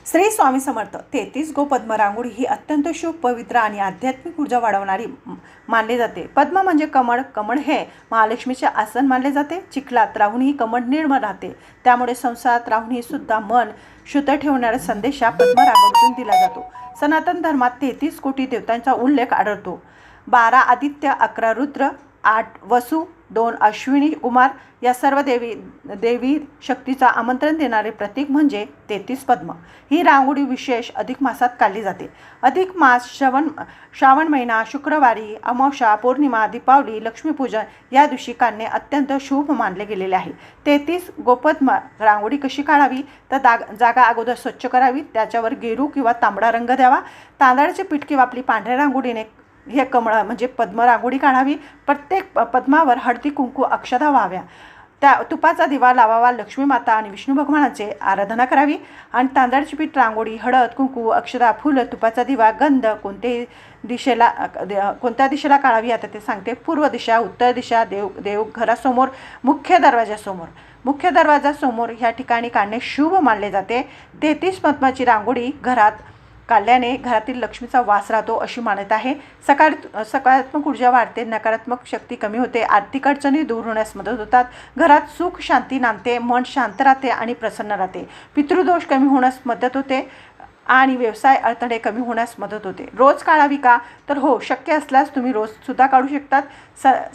श्री स्वामी समर्थ 33 गोपद्म रांगोळी ही अत्यंत शुभ, पवित्र आणि आध्यात्मिक ऊर्जा वाढवणारी मानली जाते। पद्म म्हणजे कमळ, कमळ हे महालक्ष्मीचे आसन मानले जाते। चिखलात राहून ही कमळ निर्मळ राहते, त्यामुळे संसारात राहून ही सुद्धा मन शुद्ध ठेवणारा संदेश हा पद्म रांगोळीतून दिला जातो। सनातन धर्मात 33 कोटी देवतांचा उल्लेख आढळतो। 12 आदित्य, 11 रुद्र, 8 वसु, 2 अश्विनी कुमार या सर्व देवी शक्तीचा आमंत्रण देणारे प्रतीक म्हणजे 33 पद्म। ही रांगोळी विशेष अधिक मासात काढली जाते। अधिक मास श्रावण महिना, शुक्रवारी, अमावस्या, पौर्णिमा, दीपावली, लक्ष्मीपूजन या दिवशी काढणे अत्यंत शुभ मानले गेलेले आहे। 33 गोपद्म रांगोळी कशी काढावी तर जागा अगोदर स्वच्छ करावी, त्याच्यावर गेरू किंवा तांबडा रंग द्यावा। तांदळाचे पीठ किंवा आपली पांढऱ्या रांगोळीने हे कमळ म्हणजे पद्म रांगोळी काढावी। प्रत्येक पद्मावर हळदी कुंकू अक्षता व्हाव्या, त्या तुपाचा दिवा लावावा, लक्ष्मी माता आणि विष्णू भगवानाचे आराधना करावी। आणि तांदळाची पीठ रांगोळी, हळद कुंकू अक्षता, फुलं, तुपाचा दिवा, गंध कोणत्या दिशेला काढावी आता ते सांगते। पूर्व दिशा, उत्तर दिशा, देवघरासमोर, मुख्य दरवाजासमोर ह्या ठिकाणी काढणे शुभ मानले जाते। 33 पद्माची रांगोळी घरात काढल्याने घरातील लक्ष्मीचा वास राहतो अशी मान्यता आहे। सकारात्मक ऊर्जा वाढते, नकारात्मक शक्ती कमी होते, आर्थिक अडचणी दूर होण्यास मदत होतात, घरात सुख शांती नांदते, मन शांत राहते आणि प्रसन्न राहते, पितृदोष कमी होण्यास मदत होते आणि व्यवसाय अडथळे कमी होण्यास मदत होते। रोज काढावी का तर हो, शक्य असल्यास तुम्ही रोज सुद्धा काढू शकतात।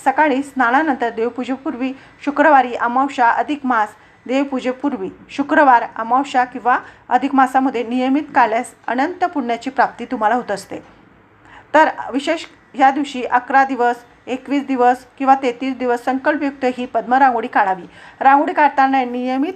सकाळी स्नानानंतर, देवपूजेपूर्वी, शुक्रवारी, अमावस्या, अधिक मास, देवपूजेपूर्वी, शुक्रवार, अमावस्या किंवा अधिक मासामध्ये नियमित काढल्यास अनंत पुण्याची प्राप्ती तुम्हाला होत असते। तर विशेष ह्या दिवशी 11 दिवस, 21 दिवस किंवा 33 दिवस संकल्पयुक्त ही पद्म रांगोळी काढावी। रांगोळी काढताना नियमित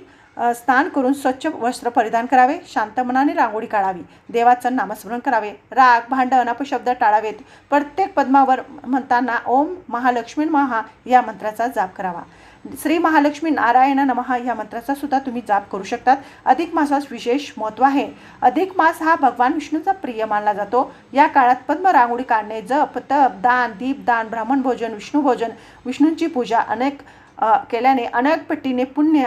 स्नान करून स्वच्छ वस्त्र परिधान करावे, शांत मनाने रांगोळी काढावी, देवाचं नामस्मरण करावे, राग, भांडण, अपशब्द टाळावेत। प्रत्येक पद्मावर म्हणताना ओम महालक्ष्मी नमः या मंत्राचा जाप करावा। श्री महालक्ष्मी नारायण नमः या मंत्राचा सुद्धा तुम्ही जाप करू शकतात। अधिक मासास विशेष महत्त्व आहे। अधिक मास हा भगवान विष्णूचा प्रिय मानला जातो। या काळात पद्म रांगोळी काढणे, जप, तप, दान, दीपदान, ब्राह्मण भोजन, विष्णूंची पूजा केल्याने अनेक पटीने पुण्य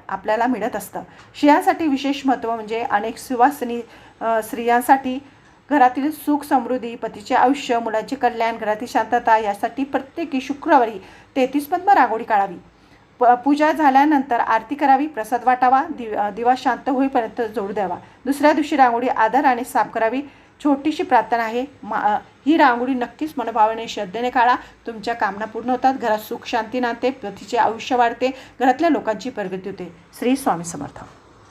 आपल्याला मिळत असतं। स्त्रियांसाठी विशेष महत्त्व म्हणजे अनेक सुवासिनी स्त्रियांसाठी घरातील सुख समृद्धी, पतीचे आयुष्य, मुलांचे कल्याण, घरातील शांतता यासाठी प्रत्येकी शुक्रवारी 33 पद्म रांगोळी काढावी। पूजा झाल्यानंतर आरती करावी, प्रसाद वाटावा, दिवा शांत होईपर्यंत जोडू द्यावा। दुसऱ्या दिवशी रांगोळी आदराने साफ करावी। छोटीशी प्रार्थना आहे, ही रांगोळी नक्कीच मनभावने श्रद्धेने काढा, तुमच्या कामना पूर्ण होतात, घरात सुख शांती नांदते, पतीचे आयुष्य वाढते, घरातल्या लोकांची प्रगती होते। श्री स्वामी समर्थ।